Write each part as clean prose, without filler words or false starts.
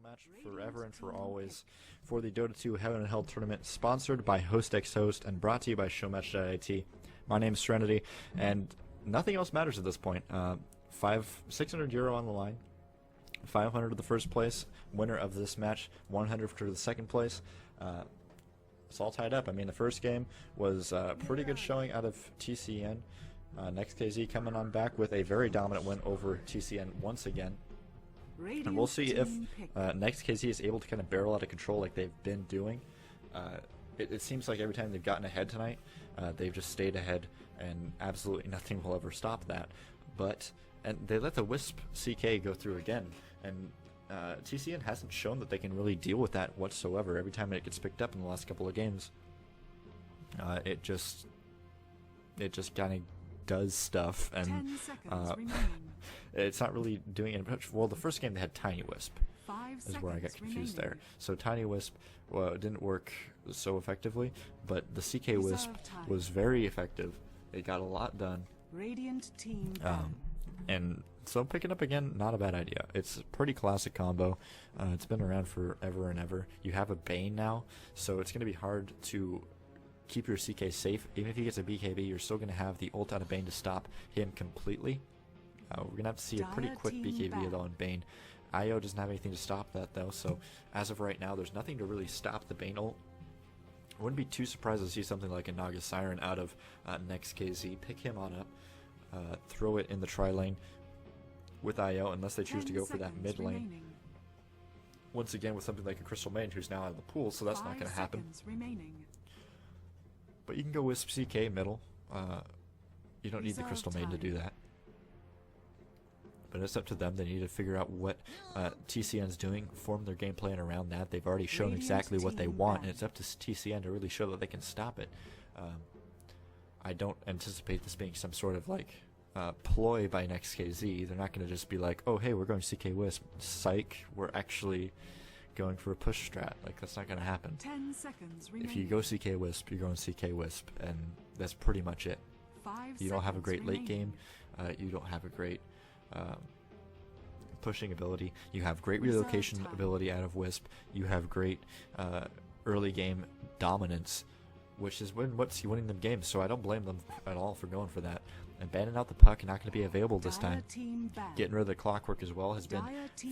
Match forever and for always for the Dota 2 Heaven and Hell tournament, sponsored by HostXHost and brought to you by Showmatch.it. My name is Serenity, and nothing else matters at this point. 600 euro on the line, 500 to the first place winner of this match, 100 to the second place. It's all tied up. I mean, the first game was a pretty good showing out of TCN. NEXT.kz coming on back with a very dominant win over TCN once again. And we'll see if NEXT.kz is able to kind of barrel out of control like they've been doing. It seems like every time they've gotten ahead tonight, they've just stayed ahead, and absolutely nothing will ever stop that. And they let the Wisp CK go through again, and TCN hasn't shown that they can really deal with that whatsoever. Every time it gets picked up in the last couple of games, it just kind of does stuff, and it's not really doing it much. Well, the first game they had Tiny Wisp, is where I got confused there. So Tiny Wisp didn't work so effectively, but the CK Wisp was very effective. It got a lot done. Radiant team and so picking up again, not a bad idea. It's a pretty classic combo. It's been around forever and ever. You have a Bane now, so it's going to be hard to keep your CK safe. Even if he gets a BKB, you're still going to have the ult out of Bane to stop him completely. We're going to have to see a pretty quick BKB though on Bane. IO doesn't have anything to stop that though, so as of right now, there's nothing to really stop the Bane ult. I wouldn't be too surprised to see something like a Naga Siren out of NEXT.kz. Pick him on up, throw it in the tri lane with IO, unless they choose to go for that mid lane. Once again, with something like a Crystal Maiden who's now out of the pool, so that's not going to happen. But you can go Wisp CK middle. You don't need the Crystal Maiden to do that. But it's up to them. They need to figure out what TCN's doing, form their game plan around that. They've already shown exactly what they want, and it's up to TCN to really show that they can stop it. I don't anticipate this being some sort of like ploy by NEXT.kz. They're not going to just be like, oh hey, we're going CK Wisp. Psych, we're actually going for a push strat. Like, that's not going to happen. 10 seconds remaining. If you go CK Wisp, you're going CK Wisp, and that's pretty much it. You don't have a great late game. You don't have a great pushing ability. You have great relocation ability out of Wisp. You have great early game dominance, which is what's winning them games. So I don't blame them at all for going for that. And banning out the puck, not going to be available this time. Getting rid of the clockwork as well has been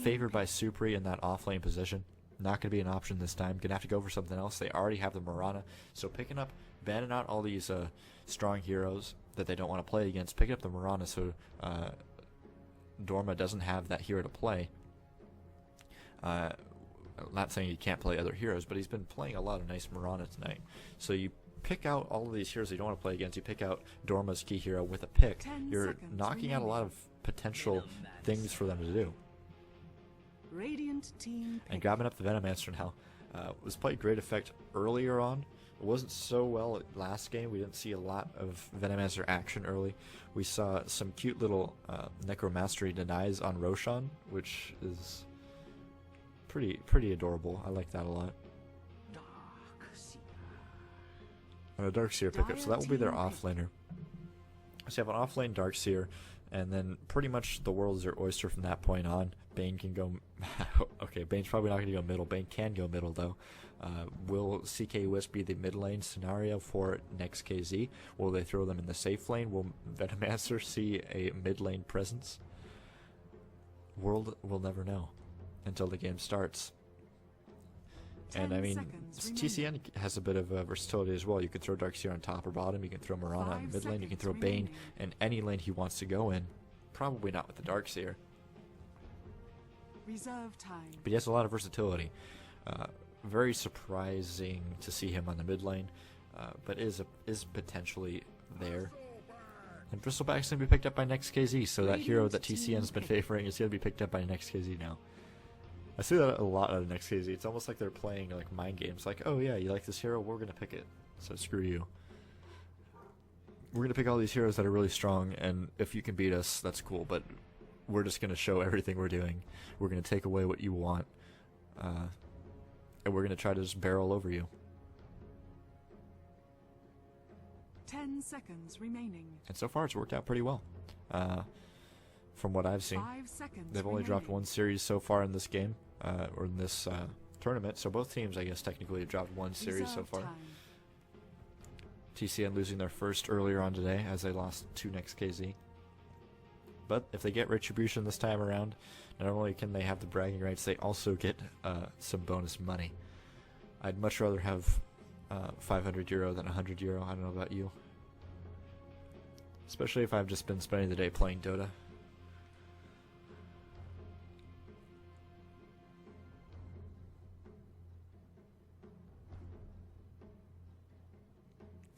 favored by Supri in that offlane position. Not going to be an option this time. Going to have to go for something else. They already have the Mirana. So picking up, banning out all these strong heroes that they don't want to play against. Picking up the Mirana so Dorma doesn't have that hero to play. I'm not saying he can't play other heroes, but he's been playing a lot of nice Mirana tonight. So you pick out all of these heroes you don't want to play against. You pick out Dorma's key hero with a pick. You're knocking out a lot of potential things for them to do. Radiant team and grabbing up the Venomancer now was quite great effect earlier on. It wasn't so well last game. We didn't see a lot of Venomancer action early. We saw some cute little Necromastery denies on Roshan, which is pretty adorable. I like that a lot. and a Darkseer pickup, so that will be their offlaner. So you have an offlane Darkseer, and then pretty much the world is your oyster from that point on. Bane can go... okay, Bane's probably not going to go middle. Bane can go middle, though. Will CK Wisp be the mid lane scenario for NEXT.kz? Will they throw them in the safe lane? Will Venomancer see a mid lane presence? World will never know until the game starts. And I mean, TCN has a bit of versatility as well. You can throw Darkseer on top or bottom. You can throw Mirana in mid lane. You can throw Bane in any lane he wants to go in. Probably not with the Darkseer. Reserve time. But he has a lot of versatility. Very surprising to see him on the mid lane, but is potentially there. And Bristleback's going to be picked up by NEXT.kz, so that hero that TCN's been favoring is going to be picked up by NEXT.kz now. I see that a lot out of NEXT.kz. It's almost like they're playing like mind games. Like, oh yeah, you like this hero? We're going to pick it. So screw you. We're going to pick all these heroes that are really strong, and if you can beat us, that's cool, but we're just going to show everything we're doing. We're going to take away what you want, and we're going to try to just barrel over you. 10 seconds remaining. And so far, it's worked out pretty well. From what I've seen, 5 seconds they've only dropped one series so far in this game, or in this tournament. So both teams, I guess, technically have dropped one series so far. TCN losing their first earlier on today, as they lost to NEXT.kz. But if they get Retribution this time around, not only can they have the bragging rights, they also get some bonus money. I'd much rather have 500 euro than 100 euro. I don't know about you. Especially if I've just been spending the day playing Dota.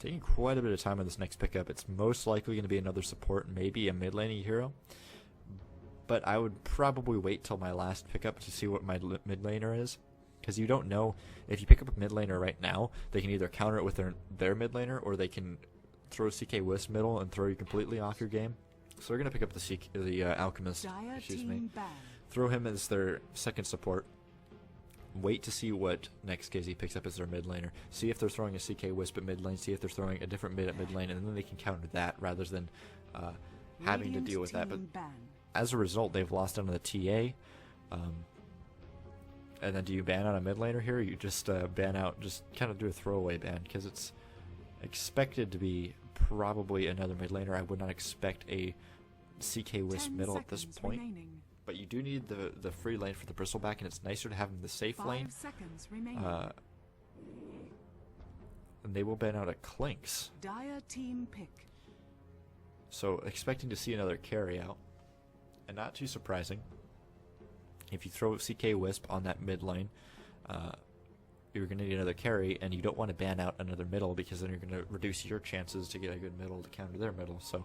Taking quite a bit of time on this next pickup. It's most likely going to be another support, maybe a mid laning hero. But I would probably wait till my last pickup to see what my mid laner is. Because you don't know, if you pick up a mid laner right now, they can either counter it with their mid laner, or they can throw CK Wisp middle and throw you completely off your game. So they're going to pick up the Alchemist, throw him as their second support. Wait to see what NEXT.kz picks up as their mid laner. See if they're throwing a CK Wisp at mid lane. See if they're throwing a different mid at mid lane, and then they can counter that rather than having to deal with that. But as a result, they've lost out on the TA. And then do you ban out a mid laner here? Or you just ban out, just kind of do a throwaway ban, because it's expected to be probably another mid laner. I would not expect a CK Wisp middle at this point. But you do need the free lane for the Bristleback, and it's nicer to have him in the safe lane. And they will ban out a Clinks. Dire team pick. So expecting to see another carry out. And not too surprising. If you throw CK Wisp on that mid lane, you're going to need another carry, and you don't want to ban out another middle, because then you're going to reduce your chances to get a good middle to counter their middle. So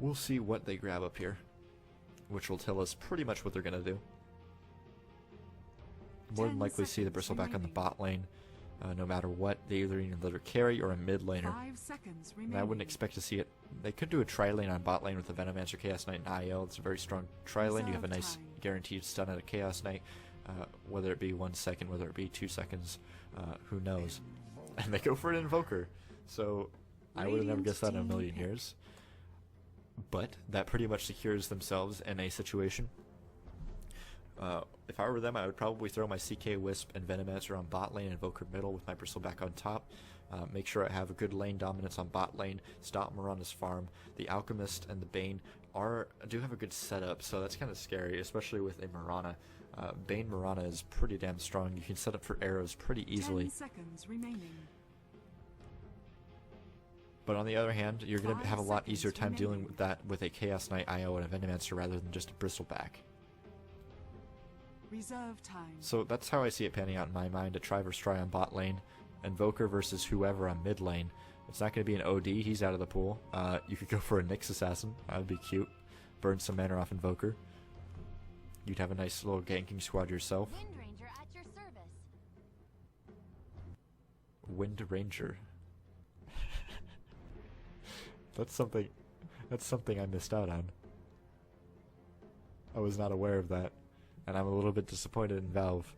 we'll see what they grab up here, which will tell us pretty much what they're going to do. More than likely see the Bristleback on the bot lane. No matter what, they either need another carry or a mid laner. 5 seconds And I wouldn't expect to see it. They could do a tri-lane on bot lane with the Venomancer, Chaos Knight, and IO. It's a very strong tri-lane. You have a nice guaranteed stun at a Chaos Knight. Whether it be 1 second, whether it be 2 seconds, who knows. And they go for an Invoker. So I would have never guessed that in a million years. But that pretty much secures themselves in a situation. If I were them, I would probably throw my CK Wisp and Venomancer on bot lane and Invoker middle with my Bristleback on top. Make sure I have a good lane dominance on bot lane. Stop Mirana's farm. The Alchemist and the Bane do have a good setup, so that's kind of scary, especially with a Mirana. Bane Mirana is pretty damn strong. You can set up for arrows pretty easily. 10 seconds remaining. But on the other hand, you're going to have a lot easier time dealing with that with a Chaos Knight IO and a Venomancer rather than just a Bristleback. Reserve time. So that's how I see it panning out in my mind. A try versus try on bot lane. Invoker versus whoever on mid lane. It's not going to be an OD. He's out of the pool. You could go for a Nyx Assassin. That would be cute. Burn some mana off Invoker. You'd have a nice little ganking squad yourself. Wind Ranger at your service. Wind Ranger. That's something I missed out on. I was not aware of that, and I'm a little bit disappointed in Valve.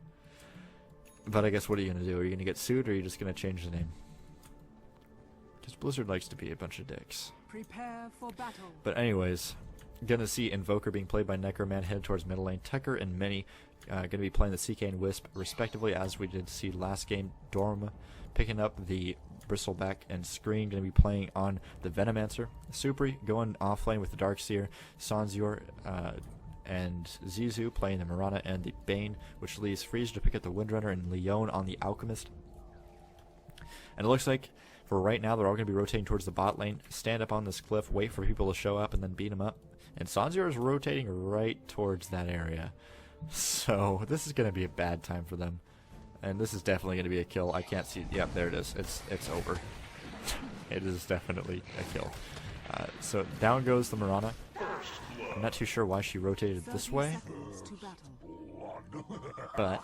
But I guess what are you going to do? Are you going to get sued, or are you just going to change the name? Because Blizzard likes to be a bunch of dicks. Prepare for battle. But anyways, gonna see Invoker being played by Necroman headed towards middle lane. Tucker and Mini gonna be playing the CK and Wisp respectively, as we did see last game. Dorm picking up the Bristleback, and Screen gonna be playing on the Venomancer. Supri going off lane with the Darkseer. Sanzior and Zizu playing the Mirana and the Bane, which leaves Freeze to pick up the Windrunner and Leon on the Alchemist. And it looks like for right now, they're all going to be rotating towards the bot lane, stand up on this cliff, wait for people to show up, and then beat them up. And Sanzior is rotating right towards that area. So this is going to be a bad time for them. And this is definitely going to be a kill. I can't see. Yep, there it is. It's over. It is definitely a kill. So down goes the Mirana. I'm not too sure why she rotated this way. But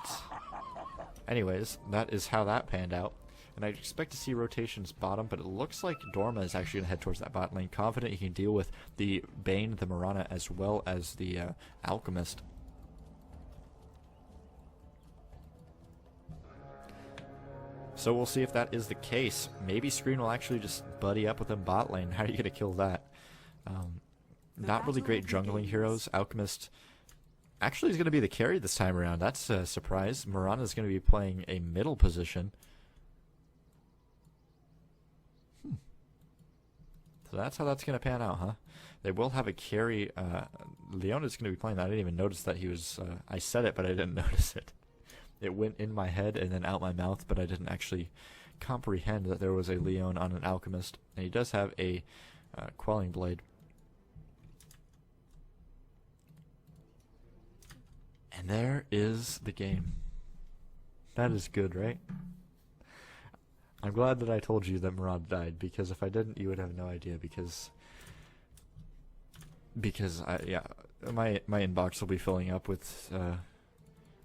anyways, that is how that panned out. And I expect to see rotations bottom, but it looks like Dorma is actually going to head towards that bot lane. Confident he can deal with the Bane, the Mirana, as well as the Alchemist. So we'll see if that is the case. Maybe Screen will actually just buddy up with them bot lane. How are you going to kill that? Not really great jungling heroes. Alchemist actually is going to be the carry this time around. That's a surprise. Mirana is going to be playing a middle position. So that's how that's going to pan out, huh? They will have a carry. Leona's going to be playing that. I didn't even notice that he was... I said it, but I didn't notice it. It went in my head and then out my mouth, but I didn't actually comprehend that there was a Leon on an Alchemist. And he does have a Quelling Blade. And there is the game. That is good, right? I'm glad that I told you that Murad died, because if I didn't, you would have no idea, because my inbox will be filling up with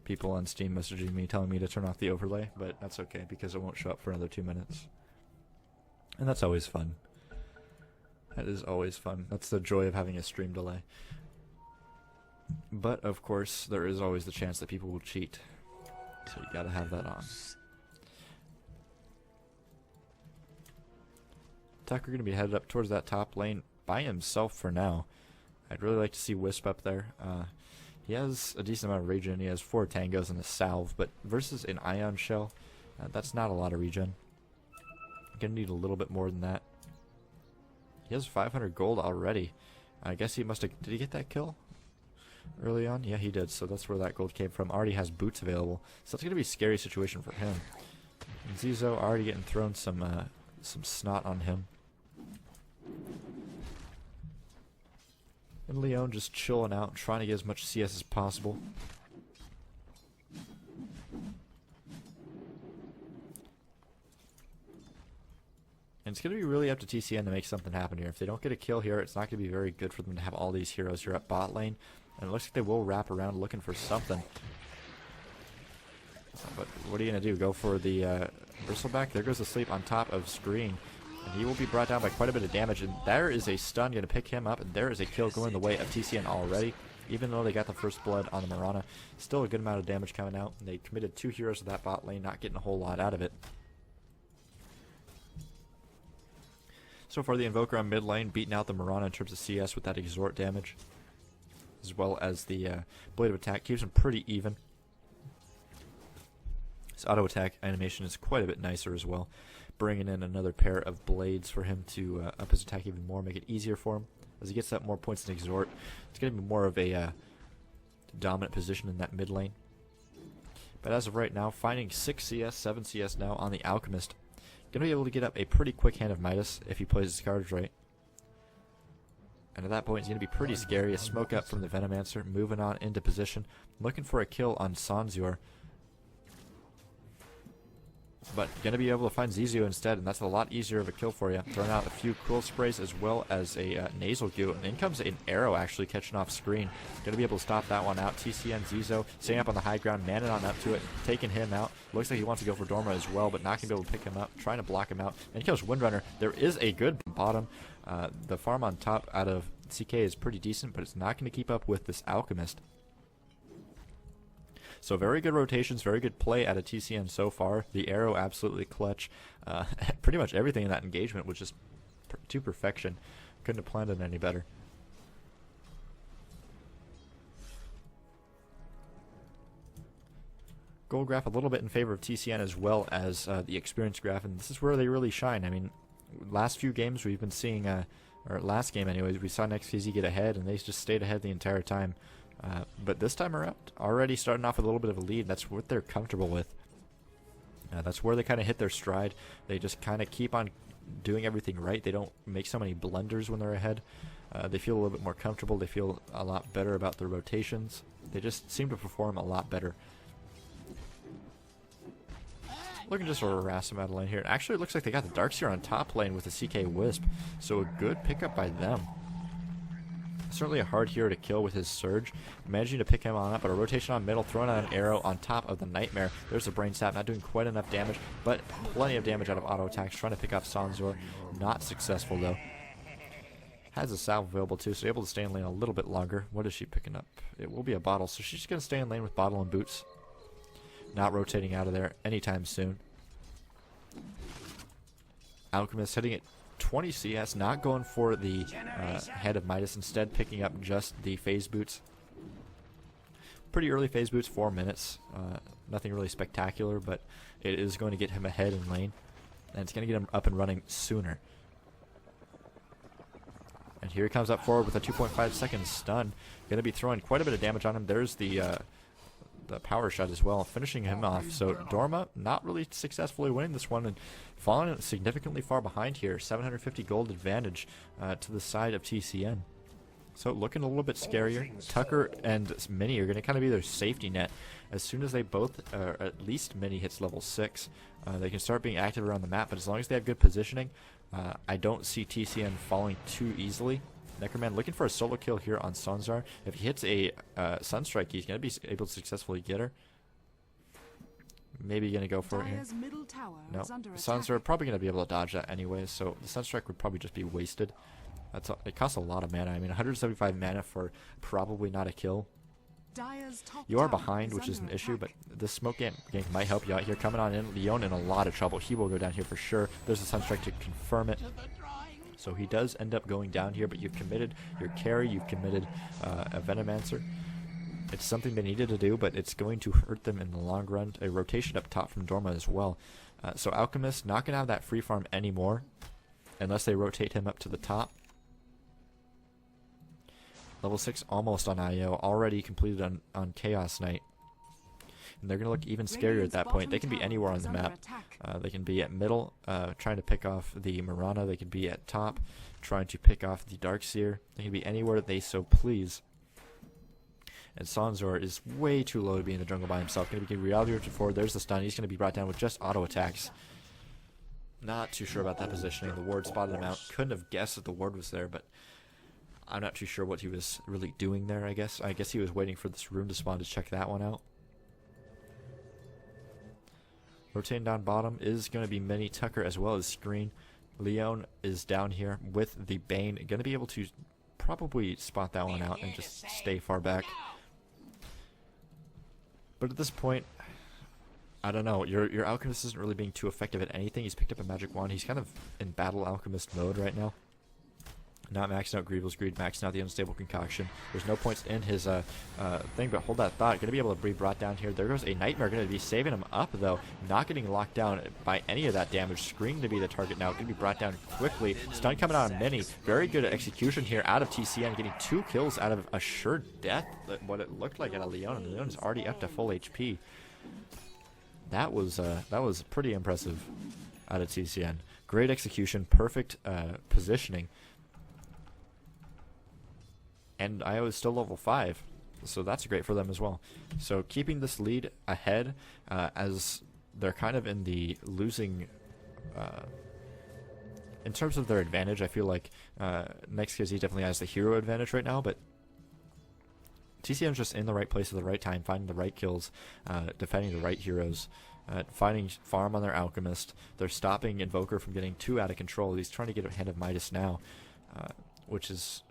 people on Steam messaging me telling me to turn off the overlay, but that's okay because it won't show up for another 2 minutes. And that's always fun. That is always fun. That's the joy of having a stream delay. But of course, there is always the chance that people will cheat. So you gotta have that on. Tucker going to be headed up towards that top lane by himself for now. I'd really like to see Wisp up there. He has a decent amount of regen. He has 4 tangos and a salve, but versus an Ion Shell, that's not a lot of regen. Going to need a little bit more than that. He has 500 gold already. I guess he must have... Did he get that kill early on? Yeah, he did, so that's where that gold came from. Already has boots available, so that's going to be a scary situation for him. And Zizo already getting thrown some snot on him. And Leon just chilling out, trying to get as much CS as possible. And it's going to be really up to TCN to make something happen here. If they don't get a kill here, it's not going to be very good for them to have all these heroes here at bot lane. And it looks like they will wrap around looking for something. But what are you going to do? Go for the Bristleback? There goes the sleep on top of Screen. And he will be brought down by quite a bit of damage. And there is a stun going to pick him up. And there is a kill going the way of TCN already. Even though they got the first blood on the Mirana. Still a good amount of damage coming out. And they committed 2 heroes to that bot lane, not getting a whole lot out of it. So far the Invoker on mid lane beating out the Mirana in terms of CS with that exhort damage. As well as the Blade of Attack. Keeps him pretty even. His auto attack animation is quite a bit nicer as well. Bringing in another pair of blades for him to up his attack even more, make it easier for him. As he gets that more points in exhort, it's going to be more of a dominant position in that mid lane. But as of right now, finding 6 CS, 7 CS now on the Alchemist. Going to be able to get up a pretty quick Hand of Midas if he plays his cards right. And at that point, it's going to be pretty scary. A smoke up from the Venomancer, moving on into position. Looking for a kill on Sanzior. But going to be able to find Zizu instead, and that's a lot easier of a kill for you. Throwing out a few cool sprays as well as a nasal goo. And in comes an arrow actually catching off Screen. Going to be able to stop that one out. TCN Zizo staying up on the high ground, manning on up to it, taking him out. Looks like he wants to go for Dorma as well, but not going to be able to pick him up. Trying to block him out. And he kills Windrunner. There is a good bottom. The farm on top out of CK is pretty decent, but it's not going to keep up with this Alchemist. So very good rotations, very good play out of TCN so far. The arrow absolutely clutch. Pretty much everything in that engagement was just to perfection. Couldn't have planned it any better. Gold graph a little bit in favor of TCN as well as the experience graph, and this is where they really shine. I mean, last few games we've been seeing, or last game anyways, we saw NEXT.kz get ahead, and they just stayed ahead the entire time. But this time around, already starting off with a little bit of a lead. That's what they're comfortable with. That's where they kind of hit their stride. They just kind of keep on doing everything right. They don't make so many blunders when they're ahead. They feel a little bit more comfortable. They feel a lot better about their rotations. They just seem to perform a lot better. Looking just to harass him out of lane here. Actually, it looks like they got the Darkseer on top lane with the CK Wisp. So a good pickup by them. Certainly a hard hero to kill with his Surge. Managing to pick him on up, but a rotation on middle, throwing out an arrow on top of the Nightmare. There's a Brain Sap, not doing quite enough damage, but plenty of damage out of auto attacks. Trying to pick off Sanzor. Not successful though. Has a salve available too, so able to stay in lane a little bit longer. What is she picking up? It will be a bottle, so she's going to stay in lane with bottle and boots. Not rotating out of there anytime soon. Alchemist hitting at 20 CS, not going for the head of Midas, instead picking up just the phase boots. Pretty early phase boots, 4 minutes. Nothing really spectacular, but it is going to get him ahead in lane. And it's going to get him up and running sooner. And here he comes up forward with a 2.5 second stun. Going to be throwing quite a bit of damage on him. There's the power shot as well, finishing him off. So Dorma not really successfully winning this one and falling significantly far behind here. 750 gold advantage to the side of TCN. So looking a little bit scarier. Tucker and Mini are going to kind of be their safety net. As soon as they both, at least Mini hits level 6, they can start being active around the map. But as long as they have good positioning, I don't see TCN falling too easily. Necroman looking for a solo kill here on Sanzar. If he hits a Sunstrike, he's going to be able to successfully get her. Maybe going to go for it here. No, Sanzar probably going to be able to dodge that anyways, so the Sunstrike would probably just be wasted. It costs a lot of mana. I mean, 175 mana for probably not a kill. You are behind, which is an issue, but this smoke gank might help you out here. Coming on in, Leon in a lot of trouble. He will go down here for sure. There's a Sunstrike to confirm it. So he does end up going down here, but you've committed your carry, you've committed a Venomancer. It's something they needed to do, but it's going to hurt them in the long run. A rotation up top from Dorma as well. So Alchemist not going to have that free farm anymore, unless they rotate him up to the top. Level 6 almost on IO, already completed on Chaos Knight. And they're going to look even scarier at that point. They can be anywhere on the map. They can be at middle, trying to pick off the Mirana. They can be at top, trying to pick off the Darkseer. They can be anywhere they so please. And Sanzor is way too low to be in the jungle by himself. Going to be reality rotation forward. There's the stun. He's going to be brought down with just auto attacks. Not too sure about that positioning. The ward spotted him out. Couldn't have guessed that the ward was there, but I'm not too sure what he was really doing there, I guess. I guess he was waiting for this rune to spawn to check that one out. Rotating down bottom is going to be Mini, Tucker, as well as Screen. Leon is down here with the Bane. Going to be able to probably spot that one out and just stay far back. But at this point, I don't know. Your Alchemist isn't really being too effective at anything. He's picked up a Magic Wand. He's kind of in Battle Alchemist mode right now. Not maxing out Grievel's Greed, maxing out the Unstable Concoction. There's no points in his thing, but hold that thought. Going to be able to be brought down here. There goes a Nightmare. Going to be saving him up, though. Not getting locked down by any of that damage. Screen to be the target now. Going to be brought down quickly. Stun coming out on Mini. Very good execution here out of TCN. Getting 2 kills out of assured death. What it looked like out of Leon. And Leon's already up to full HP. That was pretty impressive out of TCN. Great execution. Perfect positioning. And IO is still level 5, so that's great for them as well. So keeping this lead ahead as they're kind of in the losing... in terms of their advantage, I feel like NEXT.kz definitely has the hero advantage right now, but TCN's just in the right place at the right time, finding the right kills, defending the right heroes, finding farm on their Alchemist. They're stopping Invoker from getting too out of control. He's trying to get a hand of Midas now, which is...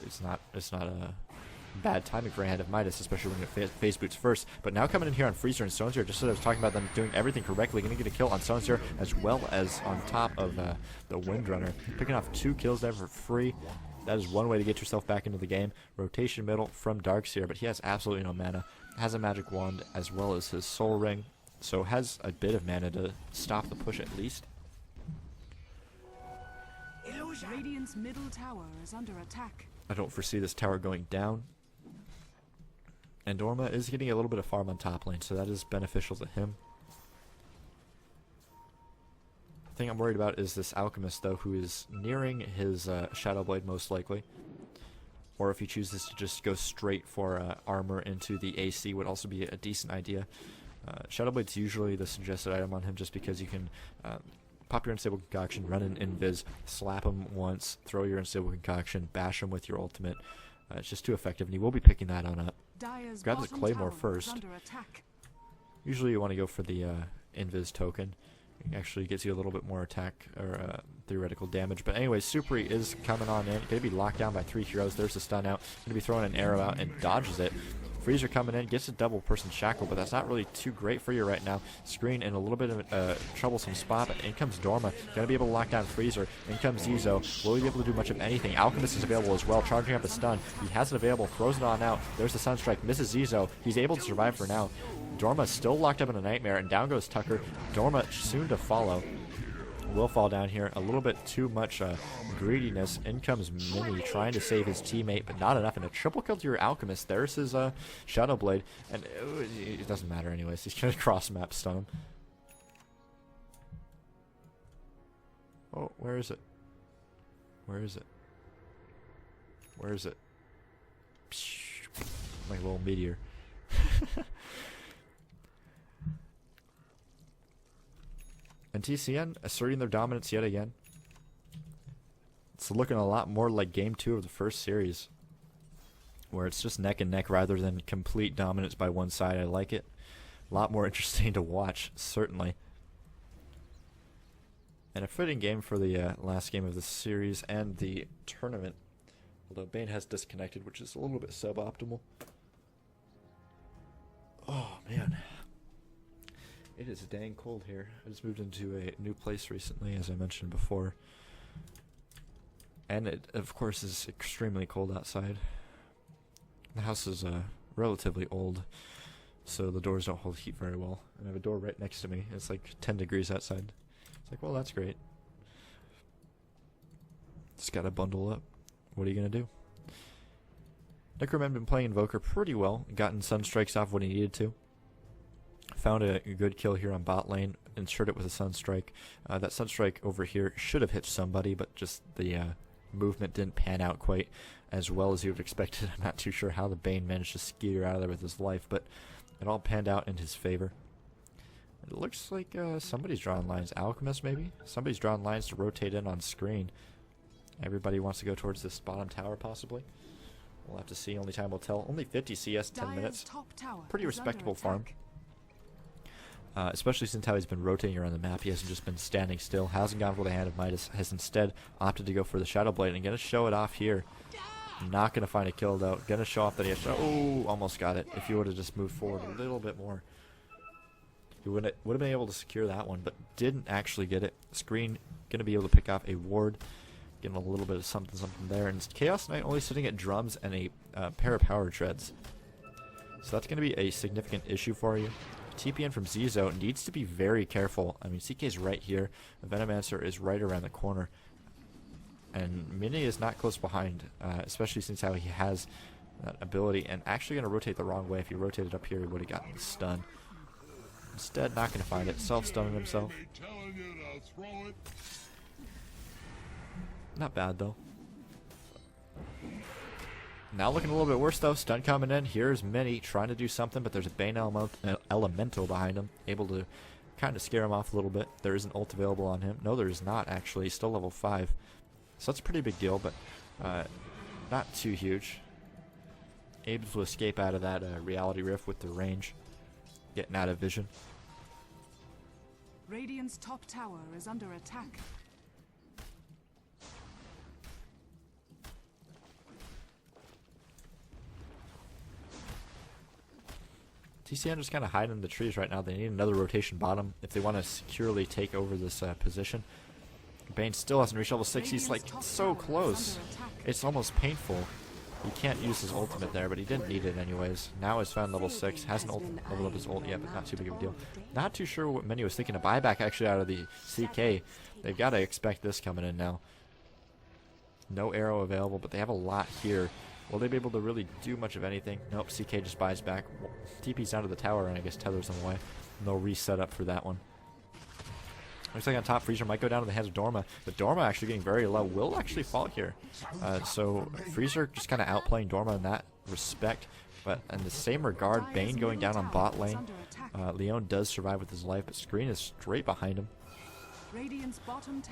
It's not bad timing for a hand of Midas, especially when you face boots first. But now coming in here on Freezer and Stones here, just as I was talking about them doing everything correctly, going to get a kill on Stones here, as well as on top of the Windrunner. Picking off 2 kills there for free. That is one way to get yourself back into the game. Rotation middle from Darkseer, but he has absolutely no mana. Has a magic wand as well as his soul ring, so has a bit of mana to stop the push at least. Radiant's middle tower is under attack. I don't foresee this tower going down. And Dorma is getting a little bit of farm on top lane, so that is beneficial to him. The thing I'm worried about is this Alchemist, though, who is nearing his Shadow Blade most likely. Or if he chooses to just go straight for armor into the AC would also be a decent idea. Shadow Blade's usually the suggested item on him just because you can pop your Unstable Concoction, run an Invis, slap him once, throw your Unstable Concoction, bash him with your ultimate. It's just too effective, and he will be picking that on up. Dire's Grab the bottom Claymore tower is first. under attack. Usually you want to go for the Invis token. It actually gets you a little bit more attack or theoretical damage. But anyways, Supri is coming on in. Going to be locked down by 3 heroes. There's the stun out. Going to be throwing an arrow out and dodges it. Freezer coming in, gets a double person shackle, but that's not really too great for you right now. Screen in a little bit of a troublesome spot, but in comes Dorma. Going to be able to lock down Freezer. In comes Zizo. Will he be able to do much of anything? Alchemist is available as well, charging up a stun. He has it available, throws it on out. There's the Sunstrike, misses Zizo. He's able to survive for now. Dorma still locked up in a Nightmare, and down goes Tucker. Dorma soon to follow. Will fall down here. A little bit too much greediness. In comes Mini trying to save his teammate, but not enough. And a triple kill to your Alchemist. There's his Shadow Blade. And it doesn't matter anyways. He's going to cross map stun him. Oh, where is it? Where is it? Where is it? Like a little meteor. And TCN asserting their dominance yet again. It's looking a lot more like game 2 of the first series, where it's just neck and neck rather than complete dominance by one side. I like it. A lot more interesting to watch, certainly. And a fitting game for the last game of the series and the tournament. Although Bane has disconnected, which is a little bit suboptimal. Oh, man. It is dang cold here. I just moved into a new place recently, as I mentioned before. And it, of course, is extremely cold outside. The house is relatively old, so the doors don't hold heat very well. And I have a door right next to me. It's like 10 degrees outside. It's like, well, that's great. Just gotta bundle up. What are you gonna do? Necroman been playing Invoker pretty well. Gotten Sunstrikes off when he needed to. Found a good kill here on bot lane, ensured it with a Sunstrike. That Sunstrike over here should have hit somebody, but just the movement didn't pan out quite as well as you would have expected. I'm not too sure how the Bane managed to skeeter out of there with his life, but it all panned out in his favor. It looks like somebody's drawing lines. Alchemist, maybe? Somebody's drawing lines to rotate in on screen. Everybody wants to go towards this bottom tower, possibly. We'll have to see. Only time will tell. Only 50 CS, 10 minutes. Pretty respectable farm. Especially since how he's been rotating around the map. He hasn't just been standing still. Hasn't gone for the Hand of Midas. Has instead opted to go for the Shadow Blade. And going to show it off here. Not going to find a kill, though. Going to show off that he has... Oh, almost got it. If he would have just moved forward a little bit more. He would have been able to secure that one, but didn't actually get it. Screen going to be able to pick off a ward. Getting a little bit of something there. And Chaos Knight only sitting at drums and a pair of power treads. So that's going to be a significant issue for you. TPN from Zizo needs to be very careful. I mean, CK is right here. The Venomancer is right around the corner. And Mini is not close behind, especially since how he has that ability. And actually going to rotate the wrong way. If he rotated up here, he would have gotten the stun. Instead, not going to find it. Self-stunning himself. Not bad, though. Now looking a little bit worse, though. Stun coming in. Here's Mini trying to do something, but there's a Bane Elemental behind him. Able to kind of scare him off a little bit. There is an ult available on him. No, there is not, actually. He's still level 5. So that's a pretty big deal, but not too huge. Able to escape out of that reality rift with the range. Getting out of vision. Radiant's top tower is under attack. TCN just kind of hiding in the trees right now. They need another rotation bottom if they want to securely take over this position. Bane still hasn't reached level 6. He's like so close. It's almost painful. He can't use his ultimate there, but he didn't need it anyways. Now he's found level 6. Hasn't leveled up his ult yet, but not too big of a deal. Not too sure what Menu was thinking. A buyback actually out of the CK. They've got to expect this coming in now. No arrow available, but they have a lot here. Will they be able to really do much of anything? Nope, CK just buys back. TP's down to the tower and I guess tethers them away. And they'll reset up for that one. Looks like on top, Freezer might go down to the hands of Dorma, but Dorma actually getting very low. Will actually fall here. So Freezer just kind of outplaying Dorma in that respect. But in the same regard, Bane going down on bot lane. Leon does survive with his life, but Screen is straight behind him.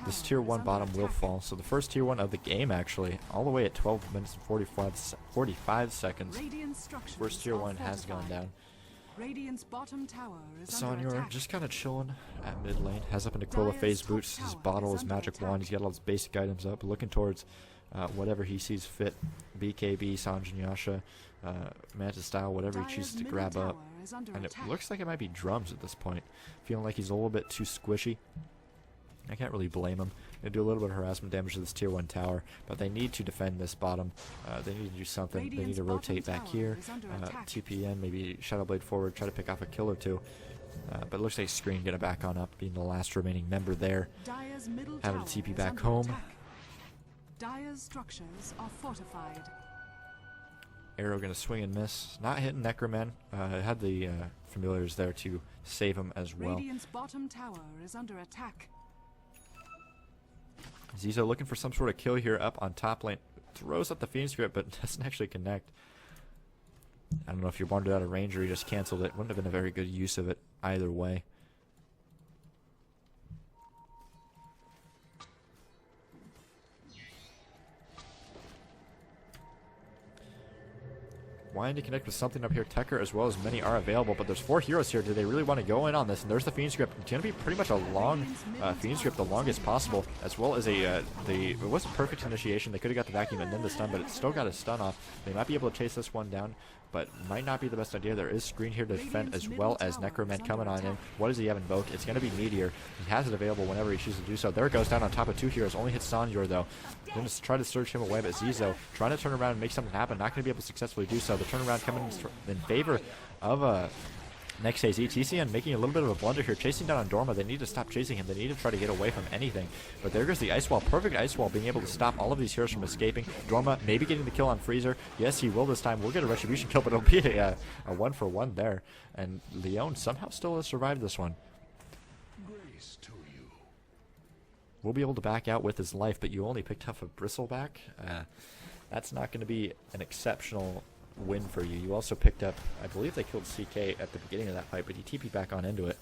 This tier 1 bottom will fall. So the first tier 1 of the game actually, all the way at 12 minutes and 45 seconds. First tier 1 has gone down. Sonyor just kind of chilling at mid lane. Has up into Aquila phase boots, his bottle, his magic wand. He's got all his basic items up, looking towards whatever he sees fit. BKB, Sanjin Yasha, Manta style, whatever he chooses to grab up. And it looks like it might be drums at this point. Feeling like he's a little bit too squishy. I can't really blame him. They do a little bit of harassment damage to this tier 1 tower, but they need to defend this bottom. They need to do something. They need to rotate back here. TPN, maybe Shadow Blade forward, try to pick off a kill or two. But it looks like Screen gonna back on up, being the last remaining member there. Having to TP back home. Dire's structures are fortified. Arrow gonna swing and miss. Not hitting Necroman. Had the familiars there to save him as well. Radiant's bottom tower is under attack. Zizo looking for some sort of kill here up on top lane. Throws up the Phoenix Grip, but doesn't actually connect. I don't know if you're wandered out of range or he just canceled it. Wouldn't have been a very good use of it either way. Wanting to connect with something up here. Tekker as well as many are available, but there's 4 heroes here. Do they really want to go in on this? And there's the Phoenix Grip. It's going to be pretty much a long Phoenix Grip, the longest possible, as well as a it was a perfect initiation. They could have got the vacuum and then the stun, but it still got a stun off. They might be able to chase this one down, but might not be the best idea. There is Screen here to defend, as well as Necroman coming on in. What does he have invoked? It's going to be Meteor. He has it available whenever he chooses to do so. There it goes down on top of 2 heroes. Only hits Sonyor though. Going to try to surge him away, but Zizo trying to turn around and make something happen. Not going to be able to successfully do so. The turnaround coming in favor of NEXT.kz. TCN making a little bit of a blunder here, chasing down on Dorma. They need to stop chasing him. They need to try to get away from anything. But there goes the Ice Wall. Perfect Ice Wall, being able to stop all of these heroes from escaping. Dorma maybe getting the kill on Freezer. Yes, he will this time. We'll get a Retribution kill, but it'll be a 1-for-1 there. And Leon somehow still has survived this one. Will be able to back out with his life, but you only picked up a Bristleback. That's not going to be an exceptional win for you. You also picked up, I believe they killed CK at the beginning of that fight, but he TP'd back on into it.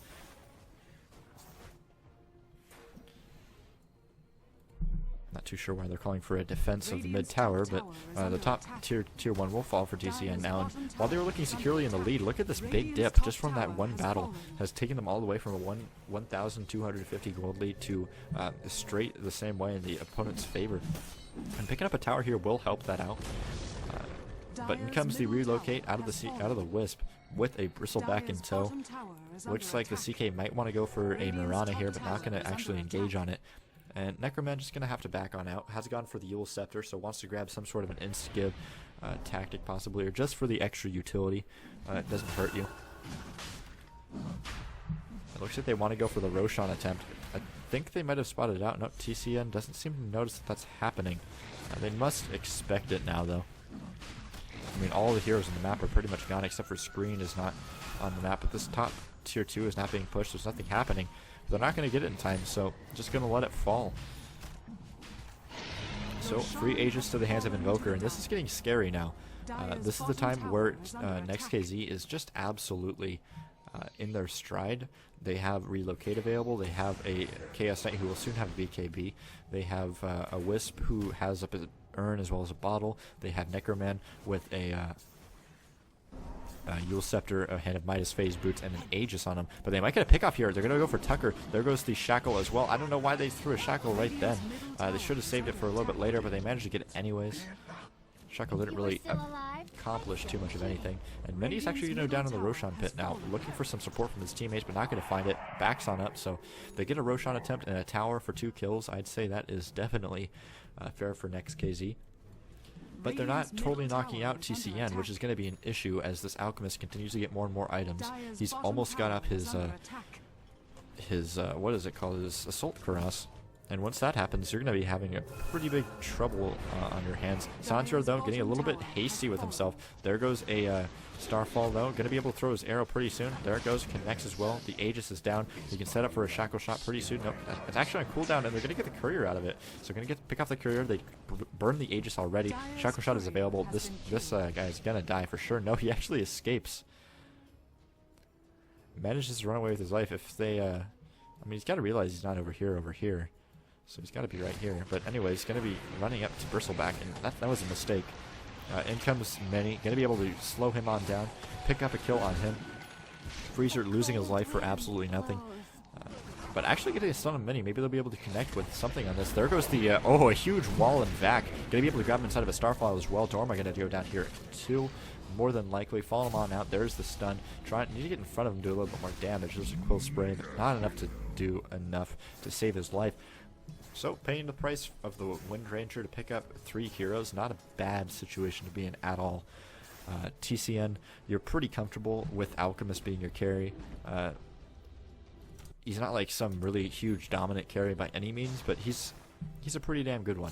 Not too sure why they're calling for a defense of the mid tower, but the top tier 1 will fall for TCN now. And while they were looking securely in the lead, look at this big dip just from that one battle. Has taken them all the way from a 1,250 gold lead to straight the same way in the opponent's favor. And picking up a tower here will help that out. But in comes the relocate out of the Wisp with a Bristleback in tow. Looks like the CK might want to go for a Mirana here, but not going to actually engage on it. And Necroman just going to have to back on out. Has gone for the Yule Scepter, so wants to grab some sort of an insta-give tactic possibly, or just for the extra utility. It doesn't hurt you. It looks like they want to go for the Roshan attempt. I think they might have spotted it out. No, TCN doesn't seem to notice that that's happening. They must expect it now, though. I mean, all the heroes on the map are pretty much gone, except for Screen is not on the map. But this top tier 2 is not being pushed. There's nothing happening. They're not going to get it in time, so just going to let it fall. So, free Aegis to the hands of Invoker, and this is getting scary now. This is the time where NEXT.kz is just absolutely in their stride. They have Relocate available. They have a Chaos Knight who will soon have a BKB. They have a Wisp who has up his urn as well as a bottle. They have Necroman with a Yule Scepter, a Hand of Midas phase boots, and an Aegis on him. But they might get a pick off here. They're going to go for Tucker. There goes the Shackle as well. I don't know why they threw a Shackle right then. They should have saved it for a little bit later, but they managed to get it anyways. Shackle didn't really accomplish too much of anything. And Mindy's actually, down in the Roshan pit now, looking for some support from his teammates, but not going to find it. Backs on up, so they get a Roshan attempt and a tower for 2 kills. I'd say that is definitely fair for NEXT.kz. But they're not totally knocking out TCN, which is going to be an issue as this Alchemist continues to get more and more items. He's almost got up his what is it called? His Assault Cuirass. And once that happens, you're going to be having a pretty big trouble on your hands. Sancho, though, getting a little bit hasty with himself. There goes a Starfall, though. Going to be able to throw his arrow pretty soon. There it goes. Connects as well. The Aegis is down. He can set up for a Shackle Shot pretty soon. Nope. It's actually on cooldown, and they're going to get the Courier out of it. So going to pick off the Courier. They burn the Aegis already. Shackle Shot is available. This guy is going to die for sure. No, he actually escapes. Manages to run away with his life. If they... I mean, he's got to realize he's not over here. So he's got to be right here. But anyway, he's going to be running up to Bristleback, and that was a mistake. In comes Many. Going to be able to slow him on down, pick up a kill on him. Freezer losing his life for absolutely nothing. But actually getting a stun on Many. Maybe they'll be able to connect with something on this. There goes the, a huge wall and Vac. Going to be able to grab him inside of a Starfall as well. Dorma going to go down here too. More than likely. Follow him on out. There's the stun. Need to get in front of him, do a little bit more damage. There's a Quill Spray, but not enough to do enough to save his life. So, paying the price of the Wind Ranger to pick up 3 heroes, not a bad situation to be in at all. TCN, you're pretty comfortable with Alchemist being your carry. He's not like some really huge dominant carry by any means, but he's a pretty damn good one.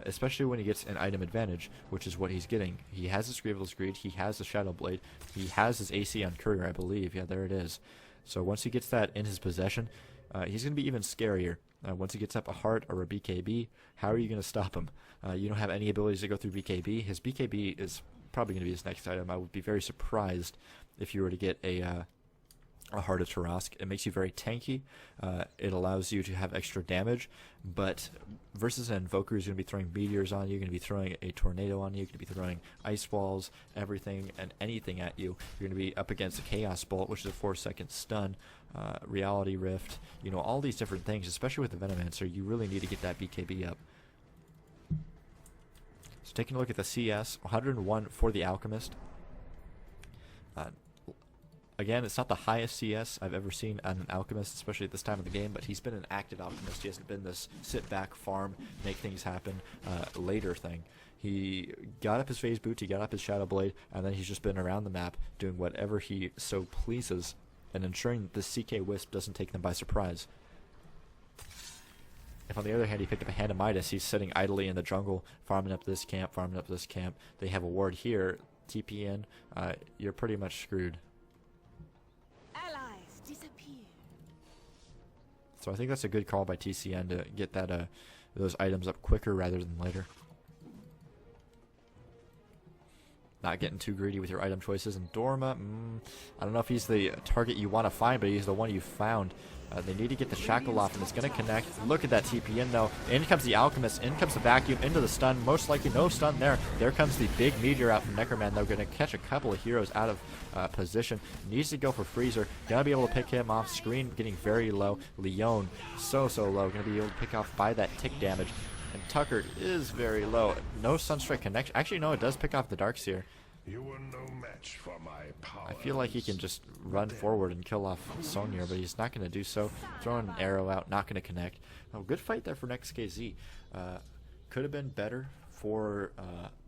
Especially when he gets an item advantage, which is what he's getting. He has his Grievel's Greed, he has the Shadow Blade, he has his AC on Courier, I believe. Yeah, there it is. So once he gets that in his possession, he's going to be even scarier. Once he gets up a heart or a BKB, how are you going to stop him? You don't have any abilities to go through BKB. His BKB is probably going to be his next item. I would be very surprised if you were to get a Heart of Tarask. It makes you very tanky. It allows you to have extra damage, but versus an Invoker who's going to be throwing meteors on you, going to be throwing a tornado on you, going to be throwing ice walls, everything and anything at you. You're going to be up against a Chaos Bolt, which is a 4-second stun, Reality Rift, all these different things, especially with the Venomancer. You really need to get that BKB up. So taking a look at the CS, 101 for the Alchemist. Again, it's not the highest CS I've ever seen on an Alchemist, especially at this time of the game, but he's been an active Alchemist. He hasn't been this sit back, farm, make things happen later thing. He got up his Phase Boot, he got up his Shadow Blade, and then he's just been around the map doing whatever he so pleases and ensuring that the CK Wisp doesn't take them by surprise. If on the other hand he picked up a Hand of Midas, he's sitting idly in the jungle, farming up this camp, farming up this camp. They have a ward here, TPN, you're pretty much screwed. So I think that's a good call by TCN to get that those items up quicker rather than later. Not getting too greedy with your item choices. And Dorma, I don't know if he's the target you want to find, but he's the one you found. They need to get the Shackle off, and it's going to connect. Look at that TPN, though. In comes the Alchemist. In comes the Vacuum. Into the stun. Most likely no stun there. There comes the big meteor out from Necroman, though. Going to catch a couple of heroes out of position. Needs to go for Freezer. Going to be able to pick him off. Screen getting very low. Leon, so low. Going to be able to pick off by that tick damage. And Tucker is very low. No Sunstrike connection. Actually, no, it does pick off the Darkseer. You were no match for my power. I feel like he can just run forward and kill off Sonya, but he's not going to do so. Throwing an arrow out, not going to connect. Oh, good fight there for NEXT.kz. Could have been better for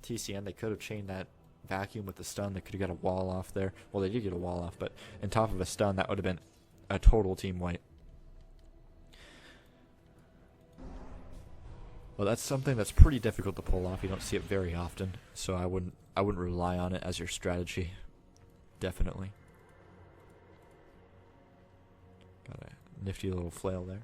TCN. They could have chained that Vacuum with the stun. They could have got a wall off there. Well, they did get a wall off, but on top of a stun, that would have been a total team wipe. Well, that's something that's pretty difficult to pull off. You don't see it very often, so I wouldn't rely on it as your strategy. Definitely. Got a nifty little flail there.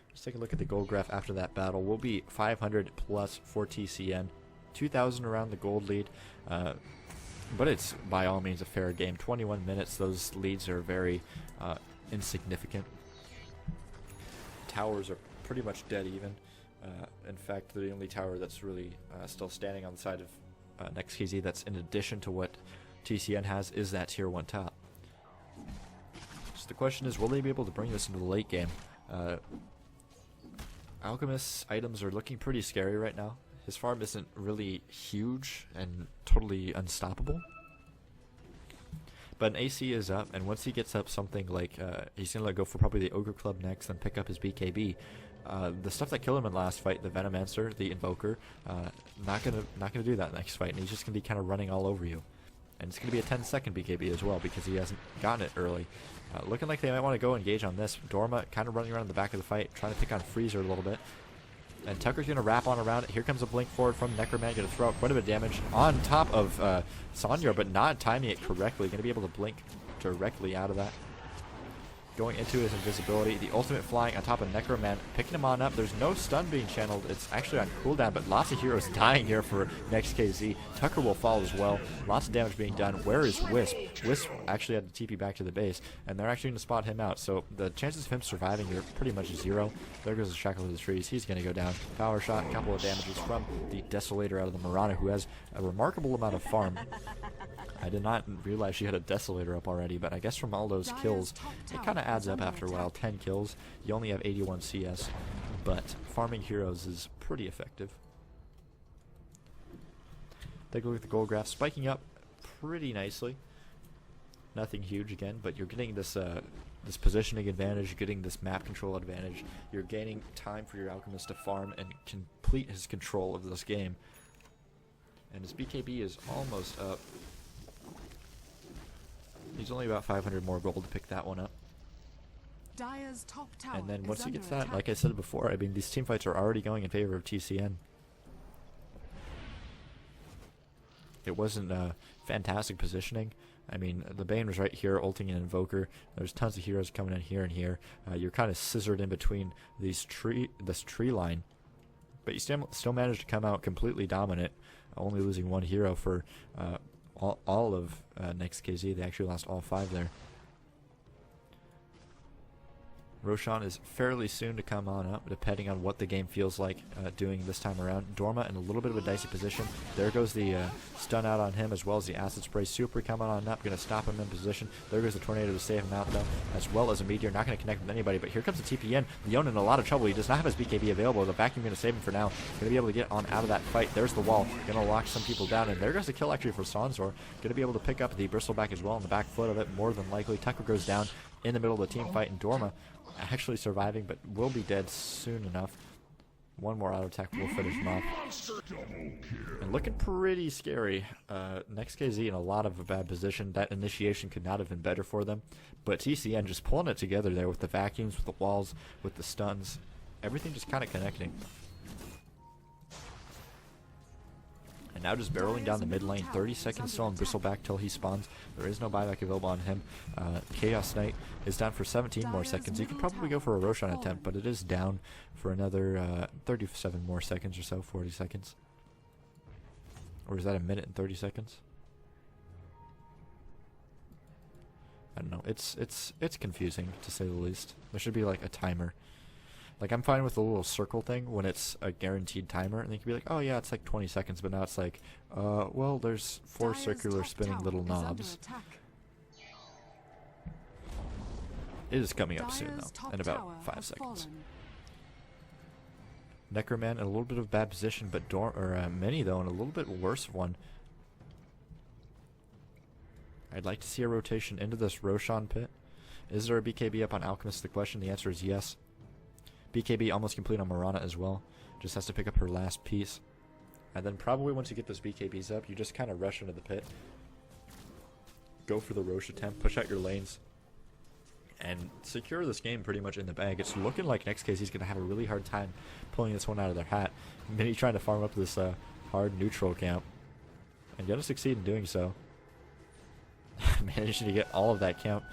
Let's take a look at the gold graph after that battle. We'll be 500 plus for TCN, 2,000 around the gold lead, but it's by all means a fair game. 21 minutes. Those leads are very insignificant. Towers are pretty much dead even. In fact, the only tower that's really still standing on the side of NEXT.kz that's in addition to what TCN has is that tier 1 top. So the question is, will they be able to bring this into the late game? Alchemist's items are looking pretty scary right now. his farm isn't really huge and totally unstoppable. But an AC is up, and once he gets up something like, he's going to go for probably the Ogre Club next, then pick up his BKB. The stuff that killed him in the last fight, the Venomancer, the Invoker, not gonna do that next fight, and he's just going to be kind of running all over you. And it's going to be a 10-second BKB as well, because he hasn't gotten it early. Looking like they might want to go engage on this. Dorma kind of running around in the back of the fight, trying to pick on Freezer a little bit. And Tucker's going to wrap on around it. Here comes a blink forward from Necroman. Going to throw out quite a bit of damage on top of Sonya, but not timing it correctly. Going to be able to blink directly out of that. Going into his invisibility. The ultimate flying on top of Necroman. Picking him on up. There's no stun being channeled. It's actually on cooldown, but lots of heroes dying here for NEXT.kz. Tucker will fall as well. Lots of damage being done. Where is Wisp? Wisp actually had to TP back to the base, and they're actually going to spot him out. So the chances of him surviving are pretty much 0. There goes the Shackle to the trees. He's going to go down. Power shot. A couple of damages from the Desolator out of the Mirana, who has a remarkable amount of farm. I did not realize she had a Desolator up already, but I guess from all those kills, it kind of adds up after a while. 10 kills, you only have 81 CS, but farming heroes is pretty effective. Take a look at the gold graph, spiking up pretty nicely. Nothing huge again, but you're getting this this positioning advantage, you're getting this map control advantage, you're gaining time for your Alchemist to farm and complete his control of this game. And his BKB is almost up. He's only about 500 more gold to pick that one up. Dire's top tower And then once he gets that, attack. like I said before, I mean, these team fights are already going in favor of TCN. It wasn't fantastic positioning. I mean, the Bane was right here, ulting an Invoker. There's tons of heroes coming in here and here. You're kind of scissored in between this tree line. But you still managed to come out completely dominant, only losing one hero for all of NEXT.kz. They actually lost all 5 there. Roshan is fairly soon to come on up, depending on what the game feels like doing this time around. Dorma in a little bit of a dicey position. There goes the stun out on him, as well as the acid spray. Super coming on up, going to stop him in position. There goes the tornado to save him out, though, as well as a meteor. Not going to connect with anybody, but here comes the TPN. Leon in a lot of trouble. He does not have his BKB available. The vacuum going to save him for now. Going to be able to get on out of that fight. There's the wall. Going to lock some people down, and there goes the kill actually for Sanzor. Going to be able to pick up the bristleback as well on the back foot of it, more than likely. Tucker goes down in the middle of the team fight, and Dorma actually surviving, but will be dead soon enough. One more auto attack will finish him off. And looking pretty scary. NEXT.kz in a lot of a bad position. That initiation could not have been better for them. But TCN just pulling it together there with the vacuums, with the walls, with the stuns. Everything just kind of connecting. And now just barreling down the mid lane. 30 seconds still on Bristleback till he spawns. There is no buyback available on him. Chaos Knight is down for 17 more seconds. You could probably go for a Roshan attempt, but it is down for another 37 more seconds or so, 40 seconds. Or is that a minute and 30 seconds? I don't know. It's confusing, to say the least. There should be like a timer. Like, I'm fine with the little circle thing when it's a guaranteed timer, and they can be like, oh yeah, it's like 20 seconds, but now it's like, well, there's 4 circular spinning little knobs. It is coming up soon, though, in about 5 seconds. Necroman in a little bit of a bad position, but Mini, though, in a little bit worse one. I'd like to see a rotation into this Roshan pit. Is there a BKB up on Alchemist? The question, the answer is yes. BKB almost complete on Mirana as well. Just has to pick up her last piece. And then probably once you get those BKBs up, you just kind of rush into the pit. Go for the Roche attempt, push out your lanes, and secure this game pretty much in the bag. It's looking like NEXT.kz is going to have a really hard time pulling this one out of their hat. Mini trying to farm up this hard neutral camp. And going to succeed in doing so. Managing to get all of that camp.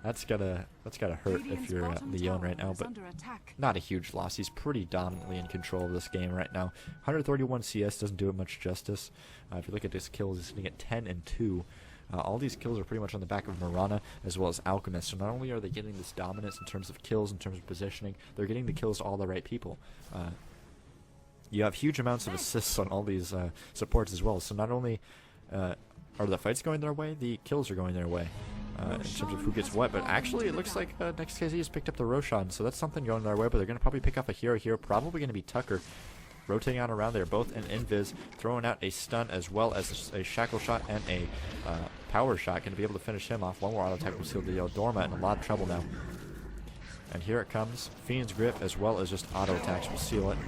That's gotta hurt if you're Leon right now, but not a huge loss. He's pretty dominantly in control of this game right now. 131 CS doesn't do it much justice. If you look at his kills, he's sitting at 10 and 2. All these kills are pretty much on the back of Mirana as well as Alchemist. So not only are they getting this dominance in terms of kills, in terms of positioning, they're getting the kills to all the right people. You have huge amounts of assists on all these supports as well. So not only are the fights going their way, the kills are going their way. In terms of who gets what, but actually it looks like NEXT.kz has picked up the Roshan, so that's something going their way, but they're going to probably pick up a hero here, probably going to be Tucker. rotating on around. They're both in invis, throwing out a stun as well as a shackle shot and a power shot. Going to be able to finish him off. One more auto attack will seal the deal. Dorma in a lot of trouble now. And here it comes. Fiend's Grip as well as just auto attacks will seal it.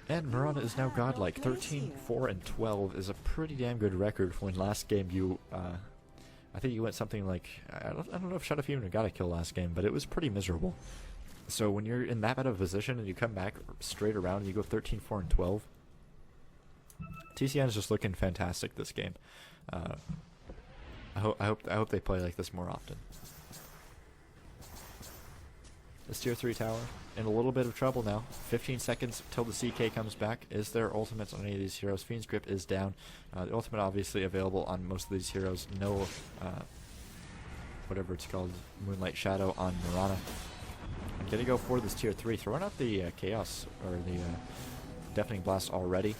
And Mirana is now godlike. 13, 4, and 12 is a pretty damn good record when last game you, I think you went something like, I don't know if Shut even got a kill last game, but it was pretty miserable. So when you're in that bad of a position and you come back straight around and you go 13, 4, and 12, TCN is just looking fantastic this game. I hope they play like this more often. This tier 3 tower in a little bit of trouble now. 15 seconds till the CK comes back. Is there ultimates on any of these heroes? Fiend's Grip is down. The ultimate obviously available on most of these heroes. No, whatever it's called, Moonlight Shadow on Mirana. I'm going to go for this tier 3. Throwing out the Chaos, or the Deafening Blast already.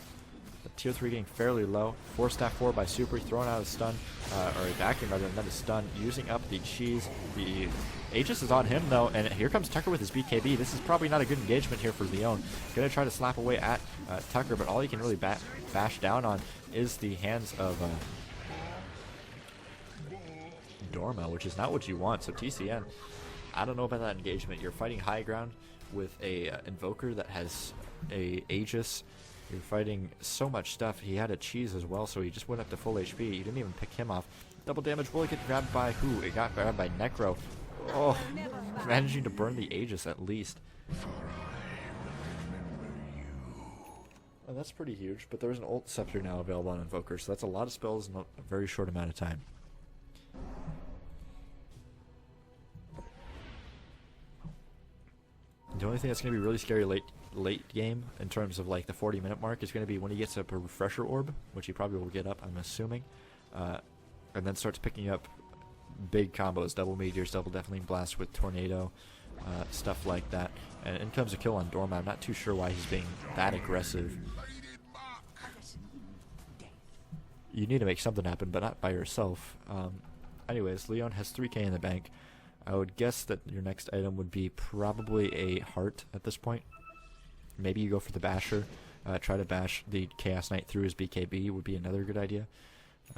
But tier 3 getting fairly low. 4-stack 4 by Super, throwing out a stun, or a vacuum rather than a stun, using up the cheese. The Aegis is on him though, and here comes Tucker with his BKB. This is probably not a good engagement here for Leon. Gonna try to slap away at Tucker, but all he can really bash down on is the hands of Dorma, which is not what you want. So TCN, I don't know about that engagement. You're fighting high ground with a Invoker that has a Aegis. You're fighting so much stuff. He had a cheese as well, so he just went up to full HP. You didn't even pick him off. Double damage. Will it get grabbed by who? It got grabbed by Necro. Oh, managing to burn the Aegis at least. Oh, that's pretty huge, but there's an ult scepter now available on Invoker, so that's a lot of spells in a very short amount of time. The only thing that's going to be really scary late game in terms of like the 40-minute mark is going to be when he gets up a refresher orb, which he probably will get up, I'm assuming, and then starts picking up big combos, double meteors, double deafening blast with tornado, stuff like that. And in comes a kill on Dorma. I'm not too sure why he's being that aggressive. You need to make something happen, but not by yourself. Anyways, Leon has 3k in the bank. I would guess that your next item would be probably a heart at this point. Maybe you go for the basher, try to bash the Chaos Knight through his BKB would be another good idea.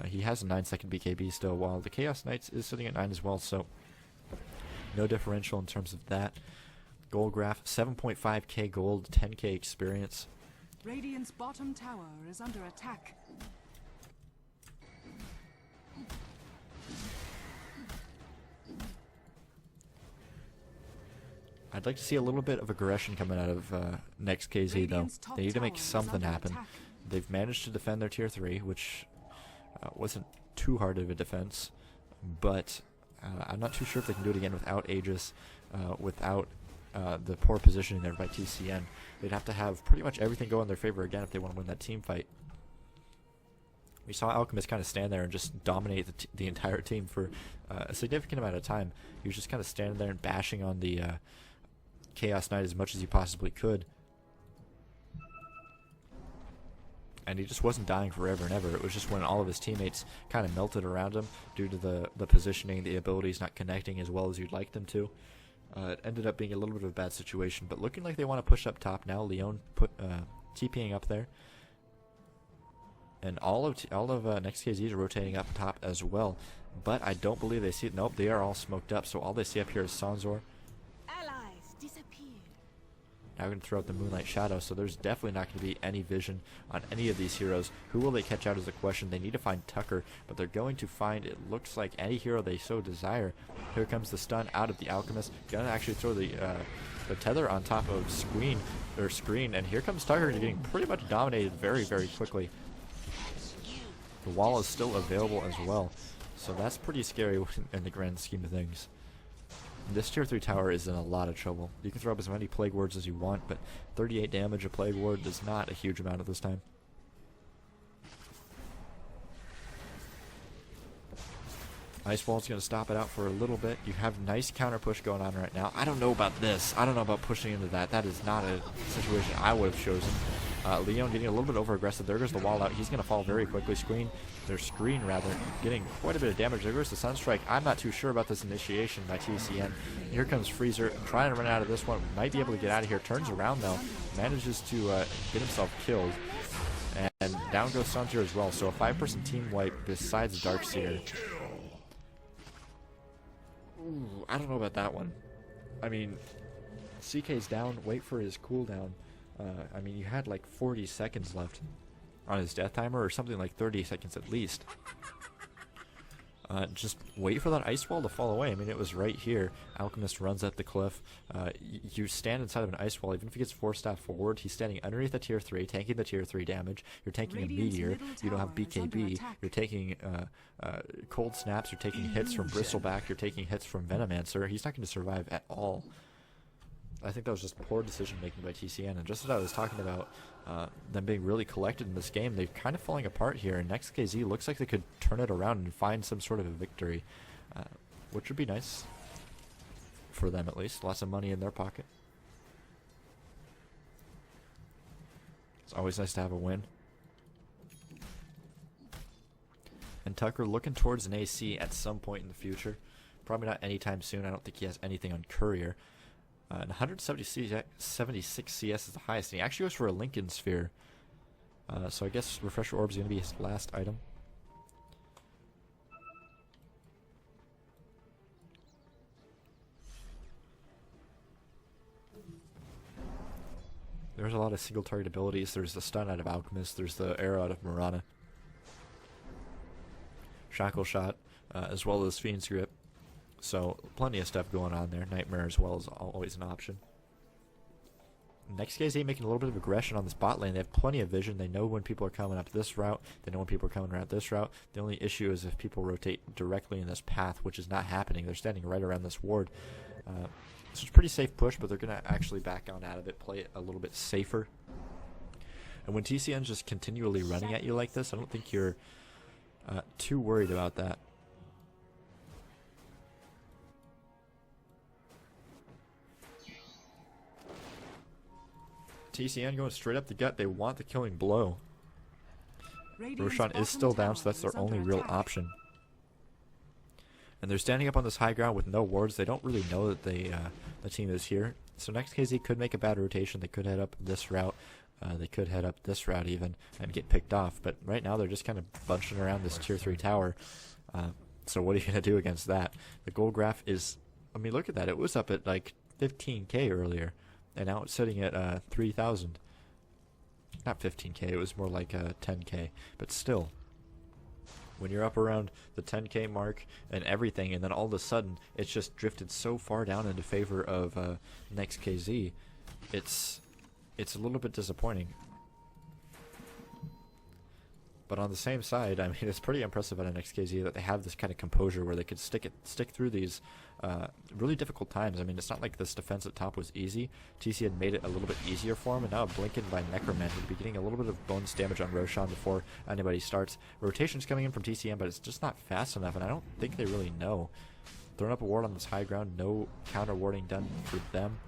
He has a 9-second BKB still, while the Chaos Knight is sitting at 9 as well, so no differential in terms of that. Gold graph, 7.5k gold, 10k experience. Radiant's bottom tower is under attack. I'd like to see a little bit of aggression coming out of NEXT.kz though. They need to make something happen. They've managed to defend their tier 3, which wasn't too hard of a defense, but I'm not too sure if they can do it again without Aegis, without the poor positioning there by TCN. They'd have to have pretty much everything go in their favor again if they want to win that team fight. We saw Alchemist kind of stand there and just dominate the entire team for a significant amount of time. He was just kind of standing there and bashing on the Chaos Knight as much as he possibly could. And he just wasn't dying forever and ever. It was just when all of his teammates kind of melted around him due to the positioning, the abilities not connecting as well as you'd like them to. It ended up being a little bit of a bad situation, but looking like they want to push up top now. Leon TPing up there. And all of NEXT.kz are rotating up top as well. But I don't believe they see it. Nope, they are all smoked up. So all they see up here is Sanzor. Allies disappear. Now we're going to throw out the Moonlight Shadow, so there's definitely not going to be any vision on any of these heroes. Who will they catch out is the question. They need to find Tucker, but they're going to find, it looks like, any hero they so desire. Here comes the stun out of the Alchemist. Going to actually throw the tether on top of Screen, and here comes Tucker getting pretty much dominated very, very quickly. The wall is still available as well, so that's pretty scary in the grand scheme of things. This tier 3 tower is in a lot of trouble. You can throw up as many Plague Wards as you want, but 38 damage a Plague Ward is not a huge amount at this time. Ice Wall's going to stop it out for a little bit. You have nice counter push going on right now. I don't know about this. I don't know about pushing into that. That is not a situation I would have chosen. Leon getting a little bit over aggressive. There goes the wall out. He's going to fall very quickly. Screen rather, getting quite a bit of damage. There goes the Sunstrike. I'm not too sure about this initiation by TCN. Here comes Freezer, trying to run out of this one. Might be able to get out of here. Turns around though. Manages to get himself killed. And down goes Suntier as well. So a 5-person team wipe besides Darkseer. Ooh, I don't know about that one. I mean, CK's down. Wait for his cooldown. I mean, you had like 40 seconds left on his death timer, or something like 30 seconds at least. Just wait for that ice wall to fall away. I mean, it was right here. Alchemist runs up the cliff. You stand inside of an ice wall. Even if he gets force-staffed forward, he's standing underneath the tier 3, tanking the tier 3 damage. You're taking a meteor. You don't have BKB. You're taking cold snaps. You're taking hits from Bristleback. You're taking hits from Venomancer. He's not going to survive at all. I think that was just poor decision making by TCN. And just as I was talking about them being really collected in this game, they're kind of falling apart here. And NEXT.kz looks like they could turn it around and find some sort of a victory, which would be nice for them at least. Lots of money in their pocket. It's always nice to have a win. And Tucker looking towards an AC at some point in the future. Probably not anytime soon. I don't think he has anything on Courier. And 176 CS is the highest. And he actually goes for a Lincoln Sphere. So I guess Refresher Orb is going to be his last item. There's a lot of single target abilities. There's the stun out of Alchemist. There's the arrow out of Mirana. Shackle Shot, as well as Fiend's Grip. So plenty of stuff going on there. Nightmare as well is always an option. NEXT.kz making a little bit of aggression on this bot lane. They have plenty of vision. They know when people are coming up this route. They know when people are coming around this route. The only issue is if people rotate directly in this path, which is not happening. They're standing right around this ward. So it's a pretty safe push, but they're going to actually back on out of it, play it a little bit safer. And when TCN's just continually running at you like this, I don't think you're too worried about that. TCN going straight up the gut. They want the killing blow. Roshan is still down, so that's their only real option. And they're standing up on this high ground with no wards. They don't really know that the team is here. So NEXT.kz could make a bad rotation. They could head up this route. They could head up this route even and get picked off. But right now they're just kind of bunching around this tier 3 tower. So what are you going to do against that? The gold graph is, I mean, look at that. It was up at like 15k earlier. And now it's sitting at 3,000. Not 15k, it was more like 10k. But still, when you're up around the 10k mark and everything, and then all of a sudden it's just drifted so far down into favor of NEXT.kz, it's a little bit disappointing. But on the same side, I mean, it's pretty impressive at NEXT.kz that they have this kind of composure where they could stick through these really difficult times. I mean, it's not like this defense at top was easy. TCN made it a little bit easier for him, and now a Blinken by Necroman would be getting a little bit of bonus damage on Roshan before anybody starts. Rotation's coming in from TCN, but it's just not fast enough, and I don't think they really know. Throwing up a ward on this high ground, no counter warding done for them.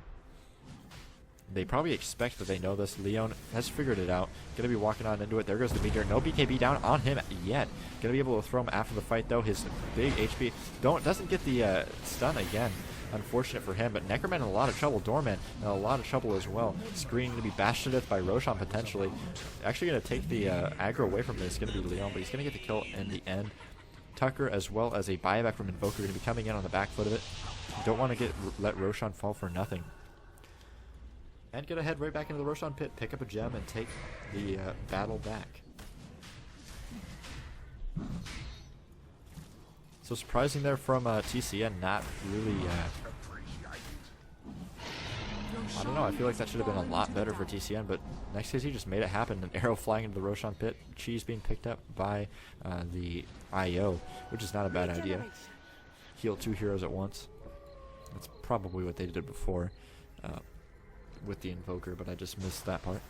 They probably expect that they know this. Leon has figured it out. Gonna be walking on into it. There goes the meteor. No BKB down on him yet. Gonna be able to throw him after the fight though. His big HP doesn't get the stun again. Unfortunate for him, but Necroman in a lot of trouble. Dormant in a lot of trouble as well. Screen going to be bashed to death by Roshan potentially. Actually going to take the aggro away from this. Going to be Leon, but he's going to get the kill in the end. Tucker, as well as a buyback from Invoker, going to be coming in on the back foot of it. Don't want to let Roshan fall for nothing. And gonna head right back into the Roshan pit, pick up a gem, and take the battle back. So surprising there from TCN, not really. I don't know. I feel like that should have been a lot better for TCN, but NEXT.kz just made it happen. An arrow flying into the Roshan pit, cheese being picked up by the IO, which is not a bad idea. Heal 2 heroes at once. That's probably what they did before. With the Invoker, but I just missed that part.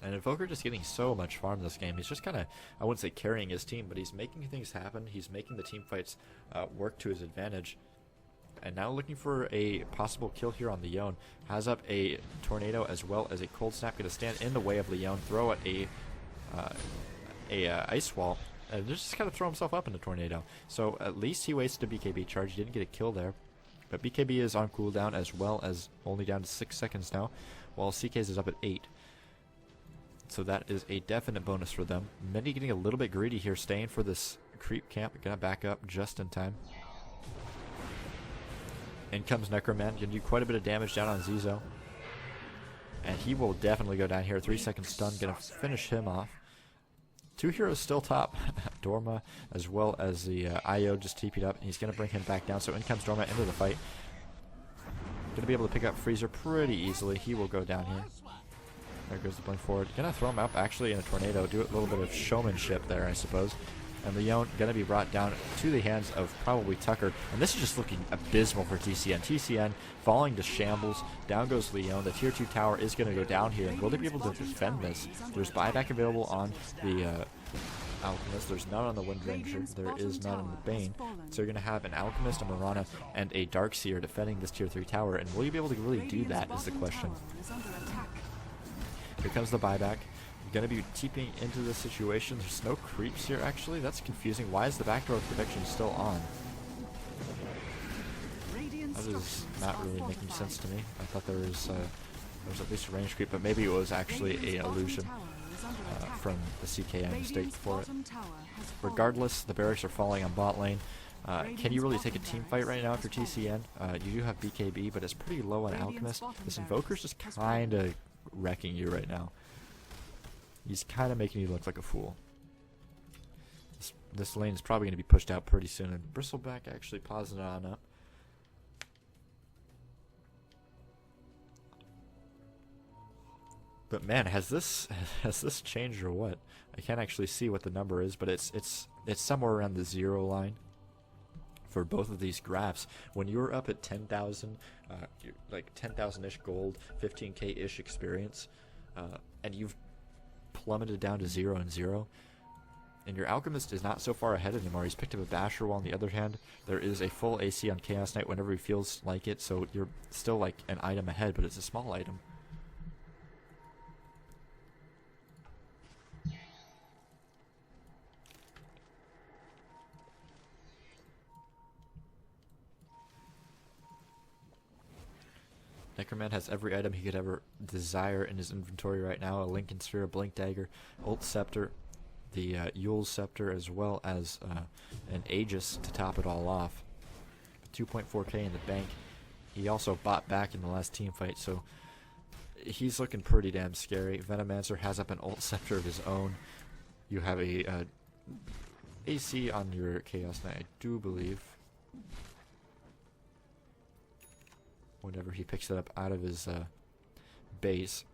And Invoker just getting so much farm this game. He's just kind of, I wouldn't say carrying his team, but he's making things happen. He's making the team fights work to his advantage. And now looking for a possible kill here on Leon. Has up a Tornado as well as a Cold Snap. Going to stand in the way of Leon. Throw at a Ice Wall. And just kind of throw himself up in the Tornado. So at least he wasted a BKB charge. He didn't get a kill there. But BKB is on cooldown as well as only down to 6 seconds now. While CK's is up at 8. So that is a definite bonus for them. Many getting a little bit greedy here. Staying for this creep camp. Going to back up just in time. In comes Necroman, can do quite a bit of damage down on Zizo. And he will definitely go down here. 3 seconds stun, gonna finish him off. 2 heroes still top. Dorma as well as the IO just TP'd up. And he's gonna bring him back down. So in comes Dorma into the fight. Gonna be able to pick up Freezer pretty easily. He will go down here. There goes the blink forward. Gonna throw him up actually in a Tornado. Do a little bit of showmanship there, I suppose. And Leon going to be brought down to the hands of probably Tucker. And this is just looking abysmal for TCN. TCN falling to shambles. Down goes Leon. The tier 2 tower is going to go down here. And will they be able to defend this? There's buyback available on the Alchemist. There's none on the Wind Ranger. There is none on the Bane. So you're going to have an Alchemist, a Mirana, and a Darkseer defending this tier 3 tower. And will you be able to really do that is the question. Here comes the buyback. Going to be TPing into this situation. There's no creeps here, actually. That's confusing. Why is the backdoor protection still on? That is not really making sense to me. I thought there was at least a range creep, but maybe it was actually an illusion from the CKM mistake for it. Regardless, the barracks are falling on bot lane. Can you really take a team fight right now if you're TCN? You do have BKB, but it's pretty low on Alchemist. This Invoker's just kind of wrecking you right now. He's kind of making you look like a fool. This lane is probably going to be pushed out pretty soon. And Bristleback actually pausing it on up. But man, has this changed or what? I can't actually see what the number is, but it's somewhere around the 0 line for both of these graphs. When you're up at 10,000, like 10,000-ish gold, 15k-ish experience, and you've plummeted down to 0 and 0, and your Alchemist is not so far ahead anymore. He's picked up a Basher, while on the other hand, there is a full AC on Chaos Knight whenever he feels like it, so you're still like an item ahead, but it's a small item. Necroman has every item he could ever desire in his inventory right now. A Lincoln Sphere, a Blink Dagger, Ult Scepter, the Yule's Scepter, as well as an Aegis to top it all off. 2.4k in the bank. He also bought back in the last team fight, so he's looking pretty damn scary. Venomancer has up an Ult Scepter of his own. You have a AC on your Chaos Knight, I do believe. Whenever he picks it up out of his base.